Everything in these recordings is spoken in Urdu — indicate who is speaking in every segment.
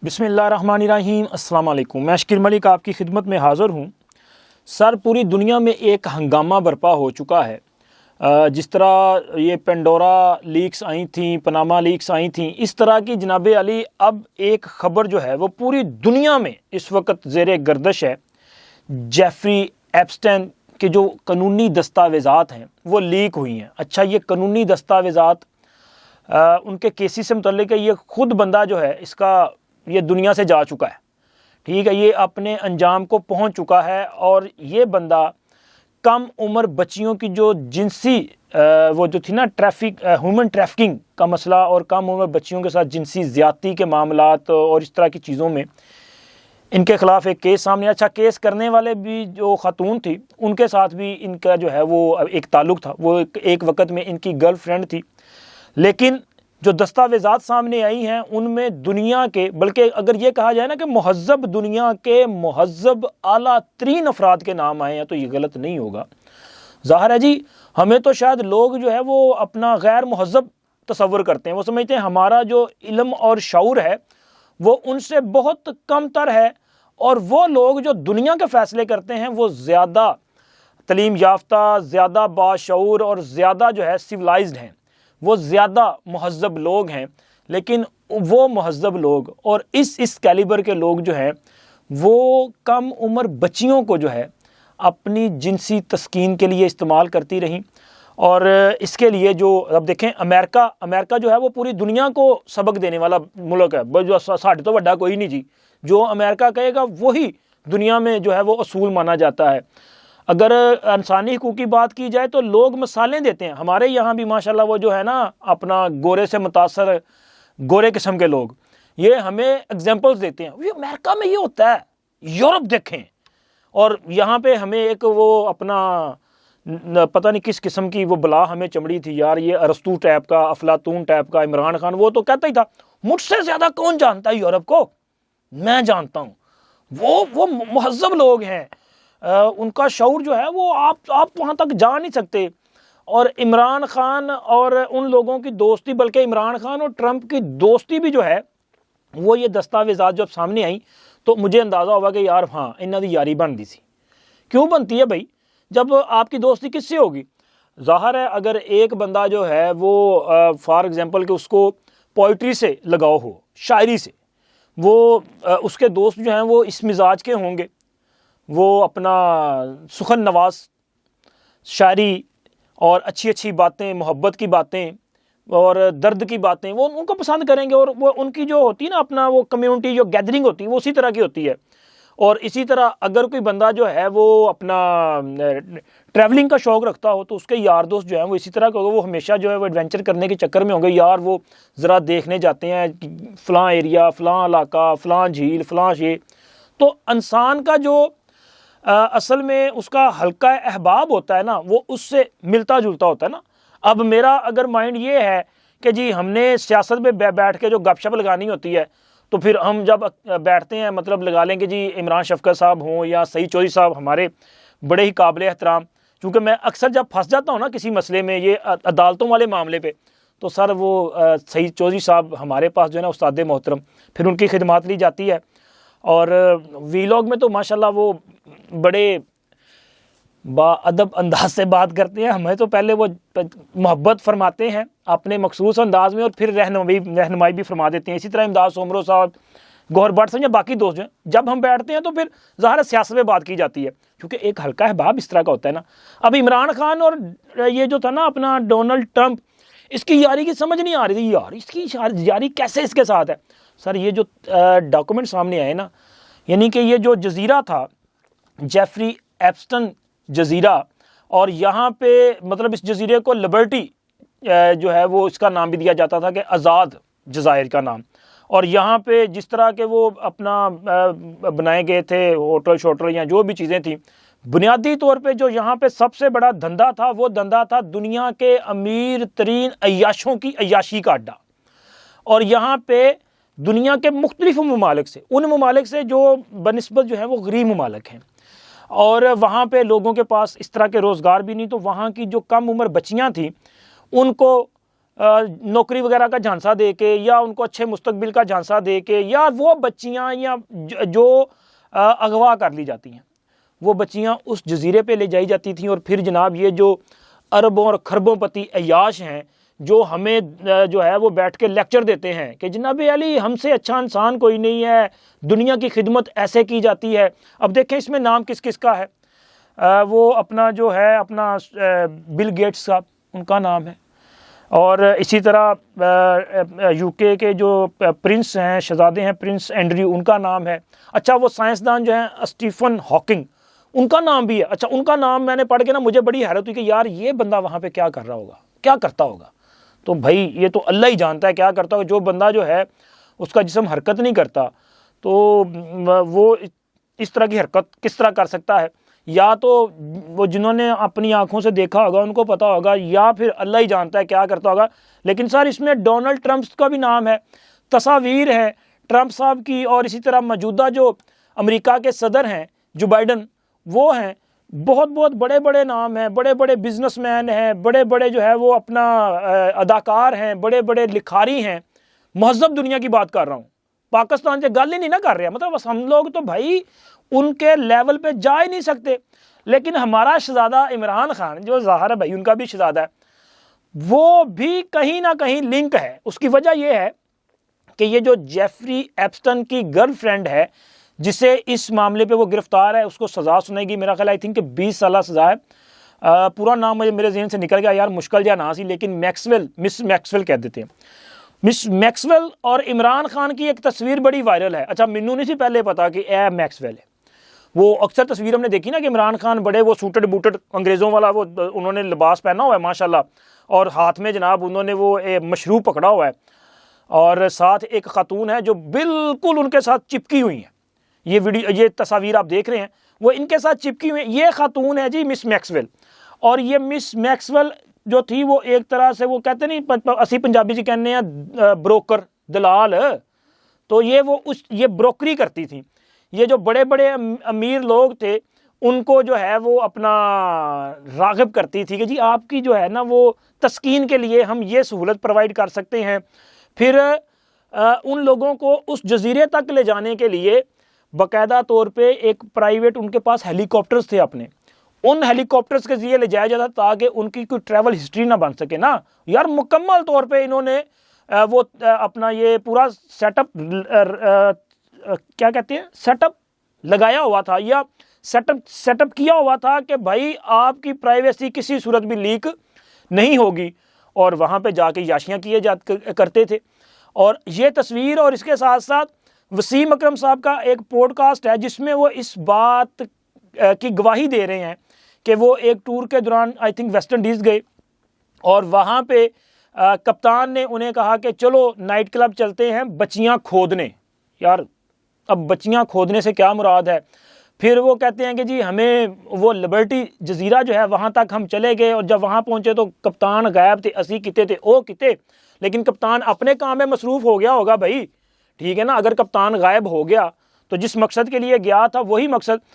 Speaker 1: بسم اللہ الرحمن الرحیم۔ السلام علیکم، میں شکیر ملک آپ کی خدمت میں حاضر ہوں۔ سر، پوری دنیا میں ایک ہنگامہ برپا ہو چکا ہے۔ جس طرح یہ پینڈورا لیکس آئی تھیں، پناما لیکس آئی تھیں، اس طرح کی جناب علی اب ایک خبر جو ہے وہ پوری دنیا میں اس وقت زیر گردش ہے۔ جیفری ایپسٹین کے جو قانونی دستاویزات ہیں وہ لیک ہوئی ہیں۔ اچھا، یہ قانونی دستاویزات ان کے کیسز سے متعلق ہے۔ یہ خود بندہ جو ہے اس کا یہ دنیا سے جا چکا ہے، ٹھیک ہے، یہ اپنے انجام کو پہنچ چکا ہے۔ اور یہ بندہ کم عمر بچیوں کی جو جنسی وہ جو تھی نا ہیومن ٹریفکنگ کا مسئلہ، اور کم عمر بچیوں کے ساتھ جنسی زیادتی کے معاملات اور اس طرح کی چیزوں میں ان کے خلاف ایک کیس سامنے۔ اچھا، کیس کرنے والے بھی جو خاتون تھی ان کے ساتھ بھی ان کا جو ہے وہ ایک تعلق تھا، وہ ایک وقت میں ان کی گرل فرینڈ تھی۔ لیکن جو دستاویزات سامنے آئی ہیں ان میں دنیا کے، بلکہ اگر یہ کہا جائے نا کہ مہذب دنیا کے مہذب اعلیٰ ترین افراد کے نام آئے ہیں تو یہ غلط نہیں ہوگا۔ ظاہر ہے جی، ہمیں تو شاید لوگ جو ہے وہ اپنا غیر مہذب تصور کرتے ہیں، وہ سمجھتے ہیں ہمارا جو علم اور شعور ہے وہ ان سے بہت کم تر ہے، اور وہ لوگ جو دنیا کے فیصلے کرتے ہیں وہ زیادہ تعلیم یافتہ، زیادہ باشعور اور زیادہ جو ہے سویلائزڈ ہیں، وہ زیادہ مہذب لوگ ہیں۔ لیکن وہ مہذب لوگ اور اس کیلیبر کے لوگ جو ہیں وہ کم عمر بچیوں کو جو ہے اپنی جنسی تسکین کے لیے استعمال کرتی رہیں۔ اور اس کے لیے جو اب دیکھیں، امریکہ جو ہے وہ پوری دنیا کو سبق دینے والا ملک ہے۔ جو ساڑھے تو بڑا کوئی نہیں جی، جو امریکہ کہے گا وہی دنیا میں جو ہے وہ اصول مانا جاتا ہے۔ اگر انسانی حقوق کی بات کی جائے تو لوگ مثالیں دیتے ہیں، ہمارے یہاں بھی ماشاءاللہ وہ جو ہے نا اپنا گورے سے متاثر گورے قسم کے لوگ یہ ہمیں اگزامپلز دیتے ہیں، یہ امریکہ میں یہ ہوتا ہے، یورپ دیکھیں، اور یہاں پہ ہمیں ایک وہ اپنا پتہ نہیں کس قسم کی وہ بلا ہمیں چمڑی تھی یار، یہ ارسطو ٹائپ کا، افلاطون ٹائپ کا عمران خان، وہ تو کہتا ہی تھا مجھ سے زیادہ کون جانتا ہے یورپ کو، میں جانتا ہوں۔ وہ مہذب لوگ ہیں، ان کا شعور جو ہے وہ آپ وہاں تک جا نہیں سکتے۔ اور عمران خان اور ان لوگوں کی دوستی، بلکہ عمران خان اور ٹرمپ کی دوستی بھی جو ہے وہ یہ دستاویزات جب سامنے آئیں تو مجھے اندازہ ہوا کہ یار ہاں انہاں دی یاری بنتی سی۔ کیوں بنتی ہے بھائی؟ جب آپ کی دوستی کس سے ہوگی؟ ظاہر ہے اگر ایک بندہ جو ہے وہ فار ایگزامپل کہ اس کو پوئٹری سے لگاؤ ہو، شاعری سے، وہ اس کے دوست جو ہیں وہ اس مزاج کے ہوں گے، وہ اپنا سخن نواز شاعری اور اچھی باتیں، محبت کی باتیں اور درد کی باتیں وہ ان کو پسند کریں گے، اور وہ ان کی جو ہوتی ہے نا اپنا وہ کمیونٹی جو گیدرنگ ہوتی ہے وہ اسی طرح کی ہوتی ہے۔ اور اسی طرح اگر کوئی بندہ جو ہے وہ اپنا ٹریولنگ کا شوق رکھتا ہو تو اس کے یار دوست جو ہیں وہ اسی طرح کے ہوگا، وہ ہمیشہ جو ہے وہ ایڈونچر کرنے کے چکر میں ہوں گے، یار وہ ذرا دیکھنے جاتے ہیں فلاں ایریا، فلاں علاقہ، فلاں جھیل، فلاں یہ۔ تو انسان کا جو اصل میں اس کا حلقہ احباب ہوتا ہے نا وہ اس سے ملتا جلتا ہوتا ہے نا۔ اب میرا اگر مائنڈ یہ ہے کہ جی ہم نے سیاست میں بیٹھ کے جو گپ شپ لگانی ہوتی ہے تو پھر ہم جب بیٹھتے ہیں مطلب لگا لیں کہ جی عمران شفقت صاحب ہوں یا سعید چودھری صاحب ہمارے بڑے ہی قابل احترام، کیونکہ میں اکثر جب پھنس جاتا ہوں نا کسی مسئلے میں یہ عدالتوں والے معاملے پہ، تو سر وہ سعید چودھری صاحب ہمارے پاس جو ہے نا استاد محترم، پھر ان کی خدمات لی جاتی ہے۔ اور ویلاگ میں تو ماشاءاللہ وہ بڑے با ادب انداز سے بات کرتے ہیں، ہمیں تو پہلے وہ محبت فرماتے ہیں اپنے مخصوص انداز میں اور پھر رہنمائی بھی فرما دیتے ہیں۔ اسی طرح امداد سومرو صاحب، گوہر بٹ صاحب یا باقی دوست جو ہیں، جب ہم بیٹھتے ہیں تو پھر ظاہر سیاست میں بات کی جاتی ہے، کیونکہ ایک حلقہ احباب اس طرح کا ہوتا ہے نا۔ اب عمران خان اور یہ جو تھا نا اپنا ڈونلڈ ٹرمپ، اس کی یاری کی سمجھ نہیں آ رہی تھی، یار اس کی یاری کیسے اس کے ساتھ ہے۔ سر یہ جو ڈاکومنٹ سامنے آئے نا، یعنی کہ یہ جو جزیرہ تھا جیفری ایپسٹن جزیرہ، اور یہاں پہ مطلب اس جزیرے کو لبرٹی جو ہے وہ اس کا نام بھی دیا جاتا تھا کہ آزاد جزائر کا نام، اور یہاں پہ جس طرح کے وہ اپنا بنائے گئے تھے ہوٹل شوٹل یا جو بھی چیزیں تھیں، بنیادی طور پہ جو یہاں پہ سب سے بڑا دھندا تھا وہ دھندا تھا دنیا کے امیر ترین عیاشوں کی عیاشی کا اڈا۔ اور یہاں پہ دنیا کے مختلف ممالک سے، ان ممالک سے جو بنسبت جو ہے وہ غریب ممالک ہیں، اور وہاں پہ لوگوں کے پاس اس طرح کے روزگار بھی نہیں، تو وہاں کی جو کم عمر بچیاں تھیں ان کو نوکری وغیرہ کا جھانسا دے کے یا ان کو اچھے مستقبل کا جھانسا دے کے، یا وہ بچیاں یا جو اغوا کر لی جاتی ہیں، وہ بچیاں اس جزیرے پہ لے جائی جاتی تھیں، اور پھر جناب یہ جو اربوں اور خربوں پتی عیاش ہیں جو ہمیں جو ہے وہ بیٹھ کے لیکچر دیتے ہیں کہ جناب علی ہم سے اچھا انسان کوئی نہیں ہے، دنیا کی خدمت ایسے کی جاتی ہے۔ اب دیکھیں اس میں نام کس کس کا ہے، وہ اپنا جو ہے اپنا بل گیٹس صاحب، ان کا نام ہے، اور اسی طرح یو کے کے جو پرنس ہیں، شہزادے ہیں، پرنس اینڈریو، ان کا نام ہے۔ اچھا وہ سائنسدان جو ہیں اسٹیفن ہاکنگ، ان کا نام بھی ہے۔ اچھا ان کا نام میں نے پڑھ کے نا مجھے بڑی حیرت ہوئی کہ یار یہ بندہ وہاں پہ کیا کر رہا ہوگا، کیا کرتا ہوگا۔ تو بھائی یہ تو اللہ ہی جانتا ہے کیا کرتا ہوگا۔ جو بندہ جو ہے اس کا جسم حرکت نہیں کرتا تو وہ اس طرح کی حرکت کس طرح کر سکتا ہے؟ یا تو وہ جنہوں نے اپنی آنکھوں سے دیکھا ہوگا ان کو پتا ہوگا، یا پھر اللہ ہی جانتا ہے کیا کرتا ہوگا۔ لیکن سر اس میں ڈونلڈ ٹرمپ کا بھی نام ہے، تصاویر ہیں ٹرمپ صاحب کی، اور اسی طرح موجودہ جو امریکہ کے صدر ہیں جو بائیڈن، وہ ہیں، بہت بہت بڑے بڑے نام ہیں، بڑے بڑے بزنس مین ہیں، بڑے بڑے جو ہے وہ اپنا اداکار ہیں، بڑے بڑے لکھاری ہیں۔ مہذب دنیا کی بات کر رہا ہوں، پاکستان سے گل ہی نہیں نہ کر رہے، مطلب بس ہم لوگ تو بھائی ان کے لیول پہ جا ہی نہیں سکتے۔ لیکن ہمارا شہزادہ عمران خان جو ظاہر ہے بھائی ان کا بھی شہزادہ ہے، وہ بھی کہیں نہ کہیں لنک ہے۔ اس کی وجہ یہ ہے کہ یہ جو جیفری ایپسٹن کی گرل فرینڈ ہے جسے اس معاملے پہ وہ گرفتار ہے، اس کو سزا سنے گی، میرا خیال آئی تھنک کہ 20 سالہ سزا ہے۔ پورا نام مجھے میرے ذہن سے نکل گیا یار، مشکل جا نام سی، لیکن میکسویل، مس میکسویل کہہ دیتے ہیں۔ مس میکسویل اور عمران خان کی ایک تصویر بڑی وائرل ہے۔ اچھا مینوں نہیں سی پہلے پتا کہ اے میکسویل ہے، وہ اکثر تصویر ہم نے دیکھی نا کہ عمران خان بڑے وہ سوٹڈ بوٹڈ انگریزوں والا وہ انہوں نے لباس پہنا ہوا ہے ماشاءاللہ، اور ہاتھ میں جناب انہوں نے وہ مشروب پکڑا ہوا ہے، اور ساتھ ایک خاتون ہے جو بالکل ان کے ساتھ چپکی ہوئی ہیں۔ یہ ویڈیو، یہ تصاویر آپ دیکھ رہے ہیں، وہ ان کے ساتھ چپکی ہوئی ہیں۔ یہ خاتون ہے جی مس میکسویل، اور یہ مس میکسویل جو تھی وہ ایک طرح سے وہ کہتے نہیں اسی پنجابی سے کہنے ہیں بروکر، دلال، تو یہ بروکری کرتی تھی۔ یہ جو بڑے بڑے امیر لوگ تھے ان کو جو ہے وہ اپنا راغب کرتی تھی کہ جی آپ کی جو ہے نا وہ تسکین کے لیے ہم یہ سہولت پرووائڈ کر سکتے ہیں۔ پھر ان لوگوں کو اس جزیرے تک لے جانے کے لیے باقاعدہ طور پہ ایک پرائیویٹ ان کے پاس ہیلی کاپٹرز تھے اپنے، ان ہیلی کاپٹرز کے ذریعے لے جایا جاتا تاکہ ان کی کوئی ٹریول ہسٹری نہ بن سکے نا یار۔ مکمل طور پہ انہوں نے وہ اپنا یہ پورا سیٹ اپ کیا کہتے ہیں سیٹ اپ لگایا ہوا تھا، یا سیٹ اپ کیا ہوا تھا کہ بھائی آپ کی پرائیویسی کسی صورت بھی لیک نہیں ہوگی، اور وہاں پہ جا کے یاشیاں کیے کرتے تھے۔ اور یہ تصویر، اور اس کے ساتھ ساتھ وسیم اکرم صاحب کا ایک پوڈ کاسٹ ہے جس میں وہ اس بات کی گواہی دے رہے ہیں کہ وہ ایک ٹور کے دوران آئی تھنک ویسٹ انڈیز گئے، اور وہاں پہ کپتان نے انہیں کہا کہ چلو نائٹ کلب چلتے ہیں بچیاں کھودنے۔ یار اب بچیاں کھودنے سے کیا مراد ہے؟ پھر وہ کہتے ہیں کہ جی ہمیں وہ لبرٹی جزیرہ جو ہے وہاں تک ہم چلے گئے، اور جب وہاں پہنچے تو کپتان غائب تھے، اسی کتے تھے او کتے، لیکن کپتان اپنے کام میں مصروف ہو گیا ہوگا بھائی، ٹھیک ہے نا۔ اگر کپتان غائب ہو گیا تو جس مقصد کے لیے گیا تھا وہی مقصد۔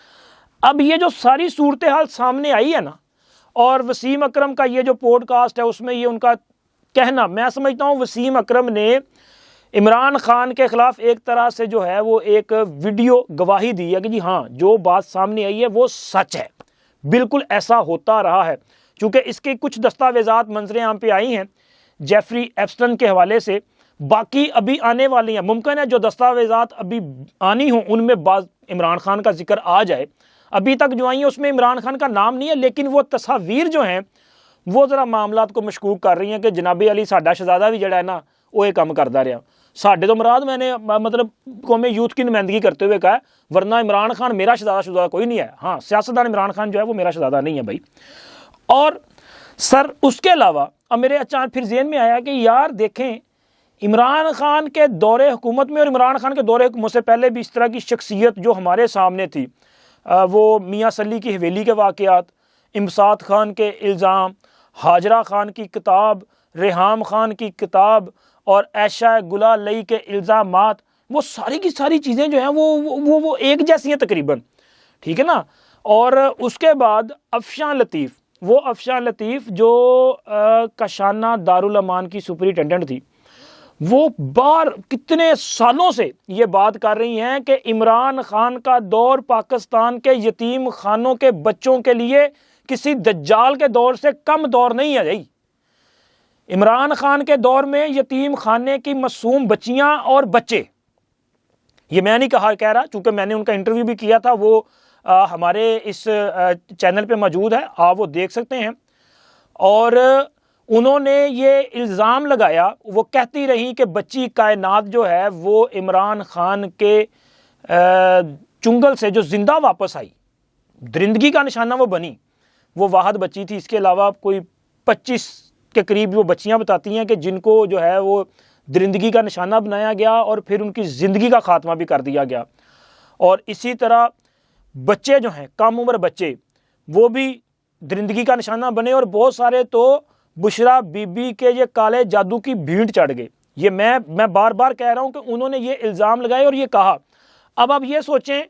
Speaker 1: اب یہ جو ساری صورتحال سامنے آئی ہے نا، اور وسیم اکرم کا یہ جو پوڈ کاسٹ ہے اس میں یہ ان کا کہنا، میں سمجھتا ہوں وسیم اکرم نے عمران خان کے خلاف ایک طرح سے جو ہے وہ ایک ویڈیو گواہی دی ہے کہ جی ہاں جو بات سامنے آئی ہے وہ سچ ہے، بالکل ایسا ہوتا رہا ہے۔ چونکہ اس کے کچھ دستاویزات منظر عام پہ آئی ہیں جیفری ایپسٹن کے حوالے سے، باقی ابھی آنے والی ہیں، ممکن ہے جو دستاویزات ابھی آنی ہوں ان میں بعض عمران خان کا ذکر آ جائے۔ ابھی تک جو آئی ہیں اس میں عمران خان کا نام نہیں ہے، لیکن وہ تصاویر جو ہیں وہ ذرا معاملات کو مشکوک کر رہی ہیں کہ جناب علی ساڈا شہزادہ بھی جڑا ہے نا وہ یہ کام کرتا رہا۔ ساڈے تو مراد میں نے مطلب قومی یوتھ کی نمائندگی کرتے ہوئے کہا ہے، ورنہ عمران خان میرا شہزادہ کوئی نہیں ہے۔ ہاں سیاستدان عمران خان جو ہے وہ میرا شہزادہ نہیں ہے بھائی۔ اور سر اس کے علاوہ اب میرے اچانک پھر ذہن میں آیا کہ یار دیکھیں عمران خان کے دور حکومت میں اور عمران خان کے دور حکومت سے پہلے بھی اس طرح کی شخصیت جو ہمارے سامنے تھی، وہ میاں سلی کی حویلی کے واقعات، امساد خان کے الزام، ہاجرہ خان کی کتاب، ریحام خان کی کتاب، اور عائشہ گلہ لئی کے الزامات، وہ ساری کی ساری چیزیں جو ہیں وہ ایک جیسی ہیں تقریباً، ٹھیک ہے نا۔ اور اس کے بعد افشاں لطیف، وہ افشاں لطیف جو کاشانہ دارالامان کی سپرنٹینڈنٹ تھی، وہ کتنے سالوں سے یہ بات کر رہی ہیں کہ عمران خان کا دور پاکستان کے یتیم خانوں کے بچوں کے لیے کسی دجال کے دور سے کم دور نہیں ہے بھائی۔ عمران خان کے دور میں یتیم خانے کی معصوم بچیاں اور بچے، یہ میں نہیں کہہ رہا، چونکہ میں نے ان کا انٹرویو بھی کیا تھا، وہ ہمارے اس چینل پہ موجود ہے، آپ وہ دیکھ سکتے ہیں۔ اور انہوں نے یہ الزام لگایا، وہ کہتی رہی کہ بچی کائنات جو ہے وہ عمران خان کے چنگل سے جو زندہ واپس آئی، درندگی کا نشانہ وہ بنی، وہ واحد بچی تھی۔ اس کے علاوہ کوئی 25 کے قریب وہ بچیاں بتاتی ہیں کہ جن کو جو ہے وہ درندگی کا نشانہ بنایا گیا اور پھر ان کی زندگی کا خاتمہ بھی کر دیا گیا۔ اور اسی طرح بچے جو ہیں، کم عمر بچے، وہ بھی درندگی کا نشانہ بنے، اور بہت سارے تو بشرا بی بی کے یہ کالے جادو کی بھیڑ چڑھ گئے۔ یہ میں بار بار کہہ رہا ہوں کہ انہوں نے یہ الزام لگائے اور یہ کہا۔ اب آپ یہ سوچیں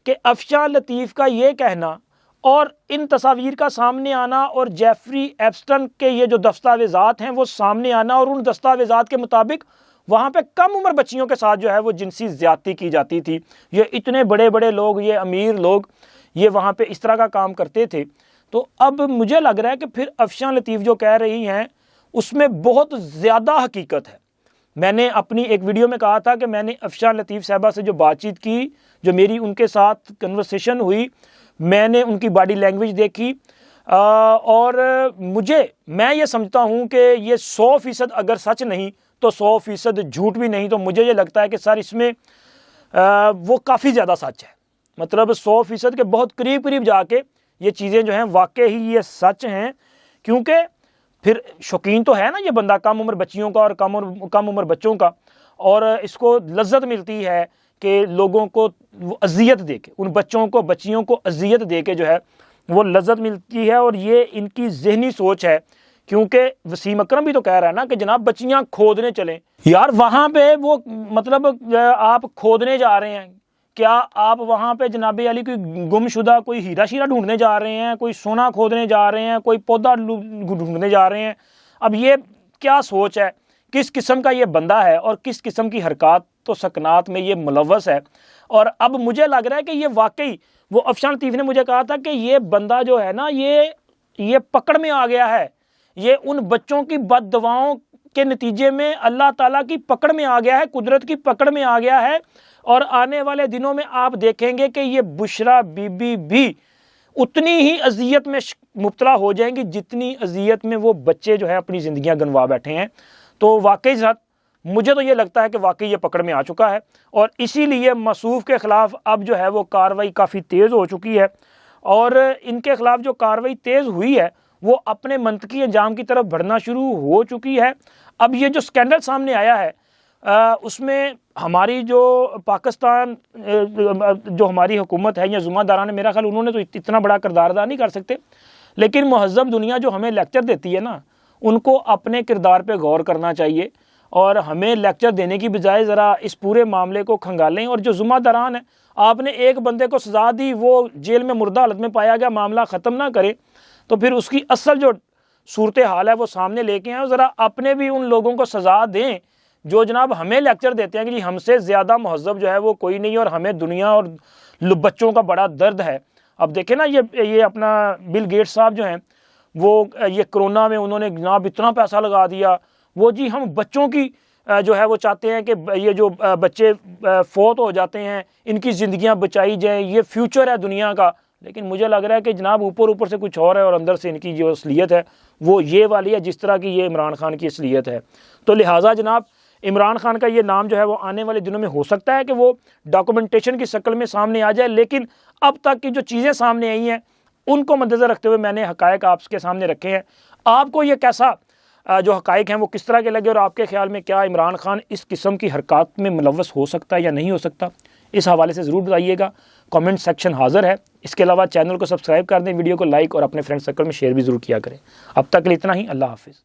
Speaker 1: کہ افشاں لطیف کا یہ کہنا اور ان تصاویر کا سامنے آنا اور جیفری ایپسٹن کے یہ جو دستاویزات ہیں وہ سامنے آنا، اور ان دستاویزات کے مطابق وہاں پہ کم عمر بچیوں کے ساتھ جو ہے وہ جنسی زیادتی کی جاتی تھی۔ یہ اتنے بڑے بڑے لوگ، یہ امیر لوگ، یہ وہاں پہ اس طرح کا کام کرتے تھے۔ تو اب مجھے لگ رہا ہے کہ پھر افشاں لطیف جو کہہ رہی ہیں اس میں بہت زیادہ حقیقت ہے۔ میں نے اپنی ایک ویڈیو میں کہا تھا کہ میں نے افشاں لطیف صاحبہ سے جو بات چیت کی، جو میری ان کے ساتھ کنورسیشن ہوئی، میں نے ان کی باڈی لینگویج دیکھی، اور میں یہ سمجھتا ہوں کہ یہ 100% اگر سچ نہیں تو 100% جھوٹ بھی نہیں، تو مجھے یہ لگتا ہے کہ سر اس میں وہ کافی زیادہ سچ ہے، مطلب 100% کے بہت قریب جا کے یہ چیزیں جو ہیں واقع ہی یہ سچ ہیں۔ کیونکہ پھر شوقین تو ہے نا یہ بندہ کم عمر بچیوں کا اور کم عمر بچوں کا، اور اس کو لذت ملتی ہے کہ لوگوں کو وہ اذیت دے کے، ان بچوں کو بچیوں کو اذیت دے کے جو ہے وہ لذت ملتی ہے، اور یہ ان کی ذہنی سوچ ہے۔ کیونکہ وسیم اکرم بھی تو کہہ رہا ہے نا کہ جناب بچیاں کھودنے چلیں، یار وہاں پہ وہ مطلب آپ کھودنے جا رہے ہیں، کیا آپ وہاں پہ جناب علی کوئی گم شدہ کوئی ہیرا شیرا ڈھونڈنے جا رہے ہیں، کوئی سونا کھودنے جا رہے ہیں، کوئی پودا ڈھونڈنے جا رہے ہیں؟ اب یہ کیا سوچ ہے، کس قسم کا یہ بندہ ہے اور کس قسم کی حرکات و سکنات میں یہ ملوث ہے؟ اور اب مجھے لگ رہا ہے کہ یہ واقعی، وہ افشاں لطیف نے مجھے کہا تھا کہ یہ بندہ جو ہے نا یہ پکڑ میں آ گیا ہے، یہ ان بچوں کی بد دعاؤں کے نتیجے میں اللہ تعالیٰ کی پکڑ میں آ گیا ہے، قدرت کی پکڑ میں آ گیا ہے۔ اور آنے والے دنوں میں آپ دیکھیں گے کہ یہ بشرا بی بی بھی اتنی ہی اذیت میں مبتلا ہو جائیں گی جتنی اذیت میں وہ بچے جو ہے اپنی زندگیاں گنوا بیٹھے ہیں۔ تو واقعی ساتھ مجھے تو یہ لگتا ہے کہ واقعی یہ پکڑ میں آ چکا ہے، اور اسی لیے موصوف کے خلاف اب جو ہے وہ کارروائی کافی تیز ہو چکی ہے، اور ان کے خلاف جو کارروائی تیز ہوئی ہے وہ اپنے منطقی انجام کی طرف بڑھنا شروع ہو چکی ہے۔ اب یہ جو سکینڈل سامنے آیا ہے اس میں ہماری جو پاکستان جو ہماری حکومت ہے یا ذمہ داران، میرا خیال انہوں نے تو اتنا بڑا کردار ادا نہیں کر سکتے، لیکن مہذب دنیا جو ہمیں لیکچر دیتی ہے نا، ان کو اپنے کردار پہ غور کرنا چاہیے، اور ہمیں لیکچر دینے کی بجائے ذرا اس پورے معاملے کو کھنگالیں۔ اور جو ذمہ داران ہیں، آپ نے ایک بندے کو سزا دی، وہ جیل میں مردہ حالت میں پایا گیا، معاملہ ختم نہ کرے، تو پھر اس کی اصل جو صورتحال ہے وہ سامنے لے کے آئیں، اور ذرا اپنے بھی ان لوگوں کو سزا دیں جو جناب ہمیں لیکچر دیتے ہیں کہ جی ہم سے زیادہ مہذب جو ہے وہ کوئی نہیں، اور ہمیں دنیا اور بچوں کا بڑا درد ہے۔ اب دیکھیں نا یہ اپنا بل گیٹس صاحب جو ہیں، وہ یہ کرونا میں انہوں نے جناب اتنا پیسہ لگا دیا، وہ جی ہم بچوں کی جو ہے وہ چاہتے ہیں کہ یہ جو بچے فوت ہو جاتے ہیں ان کی زندگیاں بچائی جائیں، یہ فیوچر ہے دنیا کا۔ لیکن مجھے لگ رہا ہے کہ جناب اوپر سے کچھ اور ہے، اور اندر سے ان کی جو اصلیت ہے وہ یہ والی ہے جس طرح کی یہ عمران خان کی اصلیت ہے۔ تو لہٰذا جناب عمران خان کا یہ نام جو ہے وہ آنے والے دنوں میں ہو سکتا ہے کہ وہ ڈاکومنٹیشن کی شکل میں سامنے آ جائے، لیکن اب تک کی جو چیزیں سامنے آئی ہیں ان کو مدنظر رکھتے ہوئے میں نے حقائق آپ کے سامنے رکھے ہیں۔ آپ کو یہ کیسا جو حقائق ہیں وہ کس طرح کے لگے، اور آپ کے خیال میں کیا عمران خان اس قسم کی حرکات میں ملوث ہو سکتا ہے یا نہیں ہو سکتا، اس حوالے سے ضرور بتائیے گا۔ کامنٹ سیکشن حاضر ہے۔ اس کے علاوہ چینل کو سبسکرائب کر دیں، ویڈیو کو لائک اور اپنے فرینڈ سرکل میں شیئر بھی ضرور کیا کریں۔ اب تک کے لیے اتنا ہی، اللہ حافظ۔